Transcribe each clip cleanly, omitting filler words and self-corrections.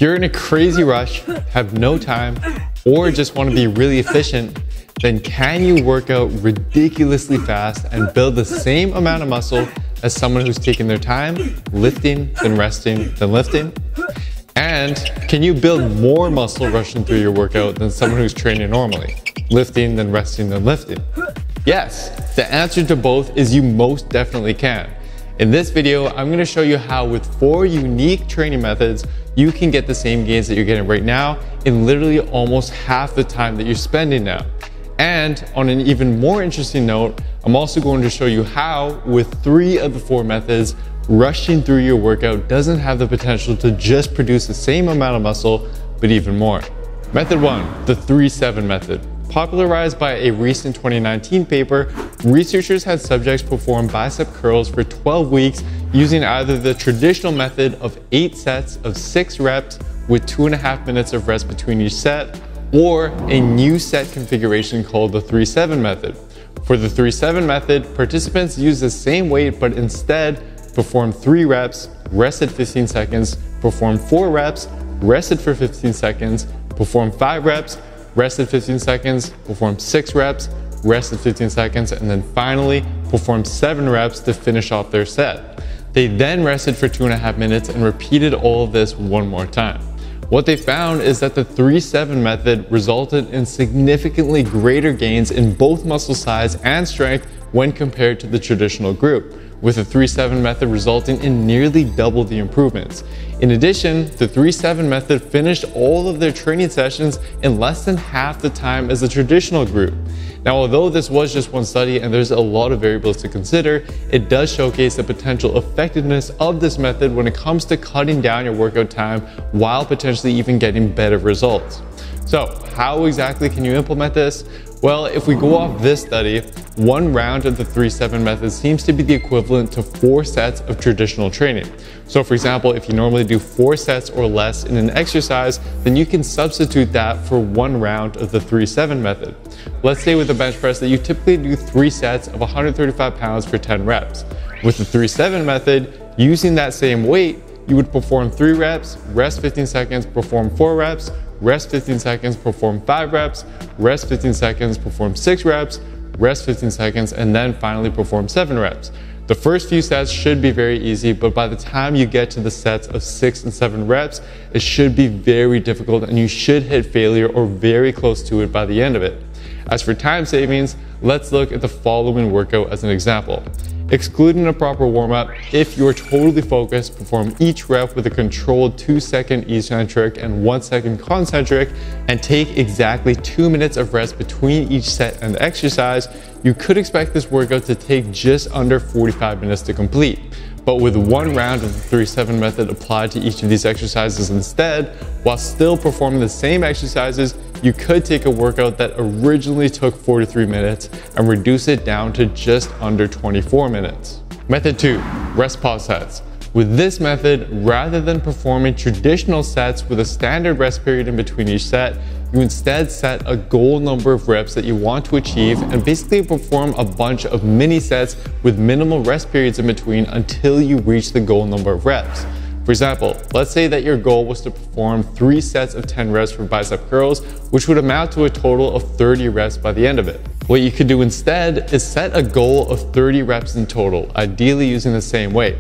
If you're in a crazy rush, have no time, or just want to be really efficient, then can you work out ridiculously fast and build the same amount of muscle as someone who's taking their time, lifting, then resting, then lifting? And can you build more muscle rushing through your workout than someone who's training normally, lifting, then resting, then lifting? Yes, the answer to both is you most definitely can. In this video, I'm going to show you how with 4 unique training methods, you can get the same gains that you're getting right now in literally almost half the time that you're spending now. And on an even more interesting note, I'm also going to show you how with 3 of the 4 methods, rushing through your workout doesn't have the potential to just produce the same amount of muscle, but even more. Method 1, the 3-7 method. Popularized by a recent 2019 paper, researchers had subjects perform bicep curls for 12 weeks using either the traditional method of 8 sets of 6 reps with 2.5 minutes of rest between each set, or a new set configuration called the 3-7 method. For the 3-7 method, participants used the same weight but instead performed 3 reps, rested 15 seconds, performed 4 reps, rested for 15 seconds, performed 5 reps, rested 15 seconds, performed 6 reps, rested 15 seconds, and then finally performed 7 reps to finish off their set. They then rested for 2.5 minutes and repeated all of this one more time. What they found is that the 3-7 method resulted in significantly greater gains in both muscle size and strength when compared to the traditional group, with the 3-7 method resulting in nearly double the improvements. In addition, the 3-7 method finished all of their training sessions in less than half the time as the traditional group. Now, although this was just one study and there's a lot of variables to consider, it does showcase the potential effectiveness of this method when it comes to cutting down your workout time while potentially even getting better results. So, how exactly can you implement this? Well, if we go off this study, 1 round of the 3-7 method seems to be the equivalent to 4 sets of traditional training. So for example, if you normally do 4 sets or less in an exercise, then you can substitute that for 1 round of the 3-7 method. Let's say with a bench press that you typically do 3 sets of 135 pounds for 10 reps. With the 3-7 method, using that same weight, you would perform 3 reps, rest 15 seconds, perform 4 reps, rest 15 seconds, perform 5 reps, rest 15 seconds, perform 6 reps, rest 15 seconds, and then finally perform 7 reps. The first few sets should be very easy, but by the time you get to the sets of 6 and 7 reps, it should be very difficult and you should hit failure or very close to it by the end of it. As for time savings, let's look at the following workout as an example. Excluding a proper warm-up, if you're totally focused, perform each rep with a controlled 2-second eccentric and 1-second concentric, and take exactly 2 minutes of rest between each set and exercise, you could expect this workout to take just under 45 minutes to complete. But with 1 round of the 3-7 method applied to each of these exercises instead, while still performing the same exercises, you could take a workout that originally took 43 minutes and reduce it down to just under 24 minutes. Method 2, rest pause sets. With this method, rather than performing traditional sets with a standard rest period in between each set, you instead set a goal number of reps that you want to achieve and basically perform a bunch of mini sets with minimal rest periods in between until you reach the goal number of reps. For example, let's say that your goal was to perform 3 sets of 10 reps for bicep curls, which would amount to a total of 30 reps by the end of it. What you could do instead is set a goal of 30 reps in total, ideally using the same weight.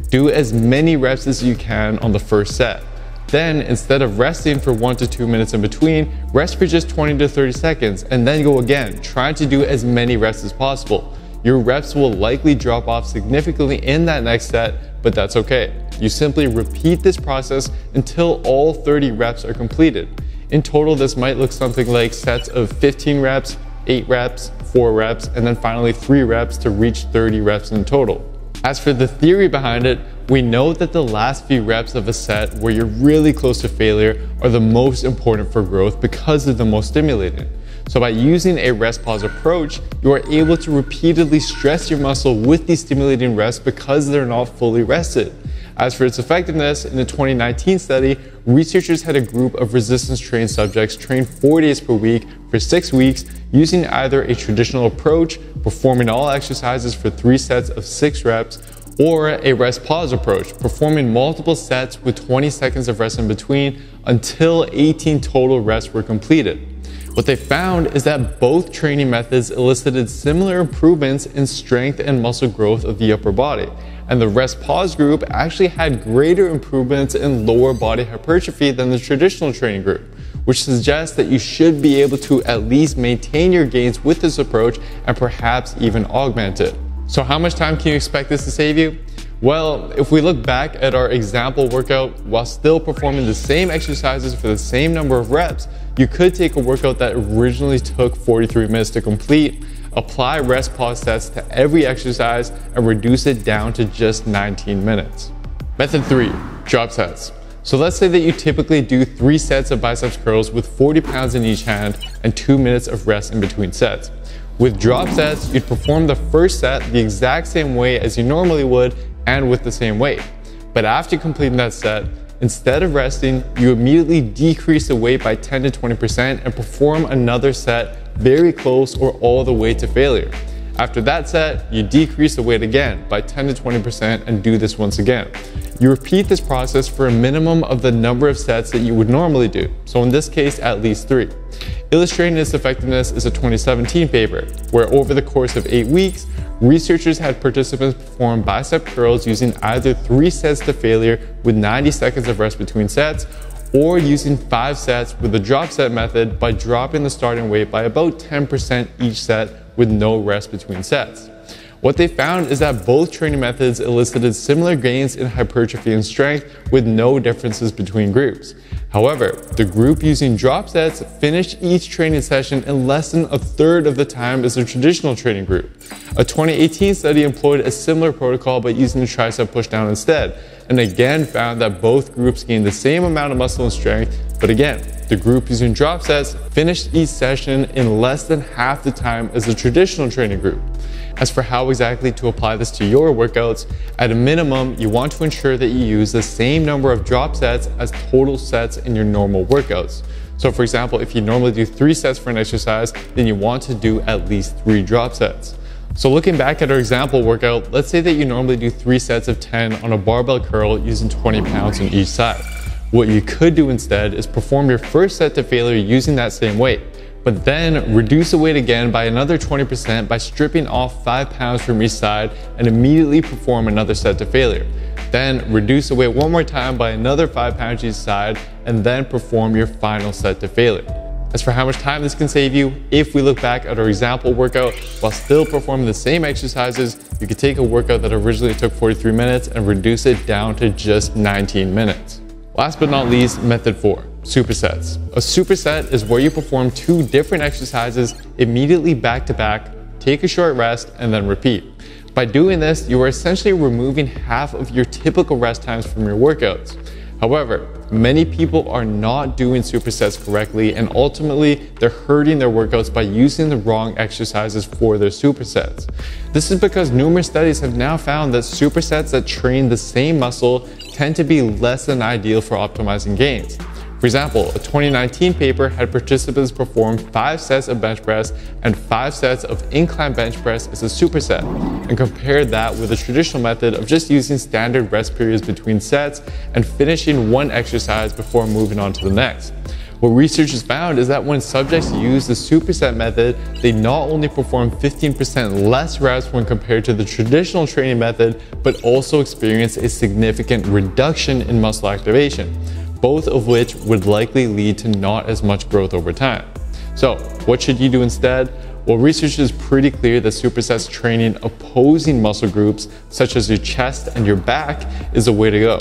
Do as many reps as you can on the first set. Then, instead of resting for 1 to 2 minutes in between, rest for just 20 to 30 seconds, and then go again, trying to do as many reps as possible. Your reps will likely drop off significantly in that next set, but that's okay. You simply repeat this process until all 30 reps are completed. In total, this might look something like sets of 15 reps, 8 reps, 4 reps, and then finally 3 reps to reach 30 reps in total. As for the theory behind it, we know that the last few reps of a set where you're really close to failure are the most important for growth because they're the most stimulating. So by using a rest pause approach, you are able to repeatedly stress your muscle with these stimulating reps because they're not fully rested. As for its effectiveness, in the 2019 study, researchers had a group of resistance-trained subjects train 4 days per week for 6 weeks using either a traditional approach, performing all exercises for 3 sets of 6 reps, or a rest pause approach, performing multiple sets with 20 seconds of rest in between until 18 total rests were completed. What they found is that both training methods elicited similar improvements in strength and muscle growth of the upper body, and the rest pause group actually had greater improvements in lower body hypertrophy than the traditional training group, which suggests that you should be able to at least maintain your gains with this approach and perhaps even augment it. So how much time can you expect this to save you? Well, if we look back at our example workout, while still performing the same exercises for the same number of reps, you could take a workout that originally took 43 minutes to complete, apply rest pause sets to every exercise, and reduce it down to just 19 minutes. Method 3, drop sets. So let's say that you typically do 3 sets of biceps curls with 40 pounds in each hand and 2 minutes of rest in between sets. With drop sets, you'd perform the first set the exact same way as you normally would and with the same weight. But after completing that set, instead of resting, you immediately decrease the weight by 10 to 20% and perform another set very close or all the way to failure. After that set, you decrease the weight again by 10 to 20% and do this once again. You repeat this process for a minimum of the number of sets that you would normally do, so in this case, at least 3. Illustrating its effectiveness is a 2017 paper, where over the course of 8 weeks, researchers had participants perform bicep curls using either 3 sets to failure with 90 seconds of rest between sets, or using 5 sets with the drop set method by dropping the starting weight by about 10% each set with no rest between sets. What they found is that both training methods elicited similar gains in hypertrophy and strength with no differences between groups. However, the group using drop sets finished each training session in less than a third of the time as the traditional training group. A 2018 study employed a similar protocol but using the tricep pushdown instead, and again found that both groups gained the same amount of muscle and strength, but again, the group using drop sets finished each session in less than half the time as the traditional training group. As for how exactly to apply this to your workouts, at a minimum, you want to ensure that you use the same number of drop sets as total sets in your normal workouts. So for example, if you normally do 3 sets for an exercise, then you want to do at least 3 drop sets. So looking back at our example workout, let's say that you normally do 3 sets of 10 on a barbell curl using 20 pounds on each side. What you could do instead is perform your first set to failure using that same weight, but then reduce the weight again by another 20% by stripping off 5 pounds from each side and immediately perform another set to failure. Then reduce the weight one more time by another 5 pounds each side and then perform your final set to failure. As for how much time this can save you, if we look back at our example workout, while still performing the same exercises, you could take a workout that originally took 43 minutes and reduce it down to just 19 minutes. Last but not least, method 4, supersets. A superset is where you perform 2 different exercises immediately back to back, take a short rest, and then repeat. By doing this, you are essentially removing half of your typical rest times from your workouts. However, many people are not doing supersets correctly, and ultimately they're hurting their workouts by using the wrong exercises for their supersets. This is because numerous studies have now found that supersets that train the same muscle tend to be less than ideal for optimizing gains. For example, a 2019 paper had participants perform 5 sets of bench press and 5 sets of incline bench press as a superset, and compared that with the traditional method of just using standard rest periods between sets and finishing one exercise before moving on to the next. What researchers found is that when subjects use the superset method, they not only perform 15% less reps when compared to the traditional training method, but also experience a significant reduction in muscle activation, both of which would likely lead to not as much growth over time. So what should you do instead? Well, research is pretty clear that supersets training opposing muscle groups, such as your chest and your back, is the way to go.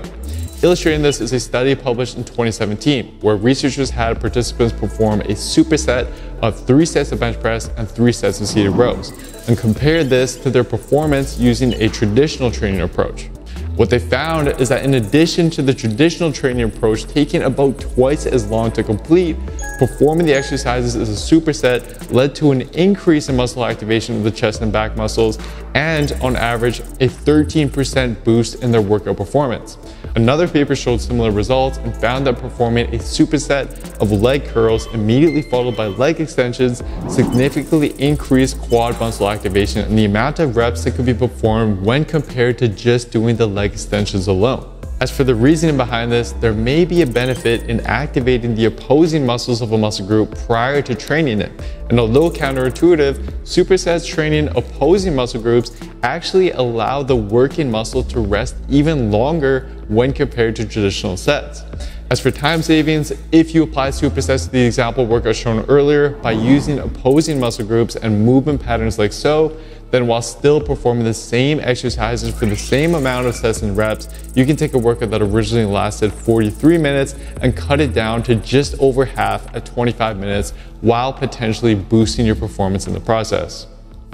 Illustrating this is a study published in 2017, where researchers had participants perform a superset of 3 sets of bench press and 3 sets of seated rows, and compared this to their performance using a traditional training approach. What they found is that in addition to the traditional training approach taking about twice as long to complete, performing the exercises as a superset led to an increase in muscle activation of the chest and back muscles, and on average, a 13% boost in their workout performance. Another paper showed similar results and found that performing a superset of leg curls immediately followed by leg extensions significantly increased quad muscle activation and the amount of reps that could be performed when compared to just doing the leg extensions alone. As for the reasoning behind this, there may be a benefit in activating the opposing muscles of a muscle group prior to training it. And although counterintuitive, supersets training opposing muscle groups actually allow the working muscle to rest even longer when compared to traditional sets. As for time savings, if you apply supersets to the example workout shown earlier by using opposing muscle groups and movement patterns like so, then while still performing the same exercises for the same amount of sets and reps, you can take a workout that originally lasted 43 minutes and cut it down to just over half at 25 minutes while potentially boosting your performance in the process.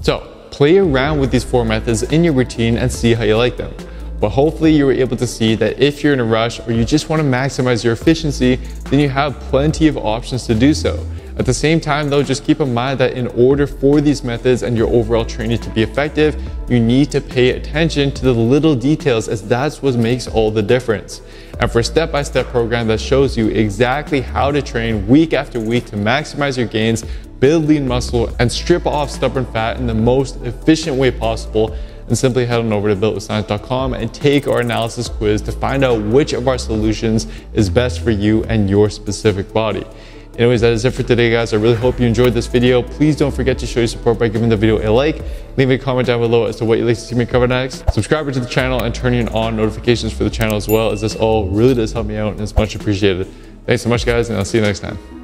So, play around with these 4 methods in your routine and see how you like them. But hopefully you were able to see that if you're in a rush or you just want to maximize your efficiency, then you have plenty of options to do so. At the same time though, just keep in mind that in order for these methods and your overall training to be effective, you need to pay attention to the little details, as that's what makes all the difference. And for a step-by-step program that shows you exactly how to train week after week to maximize your gains, build lean muscle, and strip off stubborn fat in the most efficient way possible, and simply head on over to builtwithscience.com and take our analysis quiz to find out which of our solutions is best for you and your specific body. Anyways, that is it for today, guys. I really hope you enjoyed this video. Please don't forget to show your support by giving the video a like, leave a comment down below as to what you'd like to see me cover next, subscribe to the channel, and turning on notifications for the channel as well, as this all really does help me out and it's much appreciated. Thanks so much, guys, and I'll see you next time.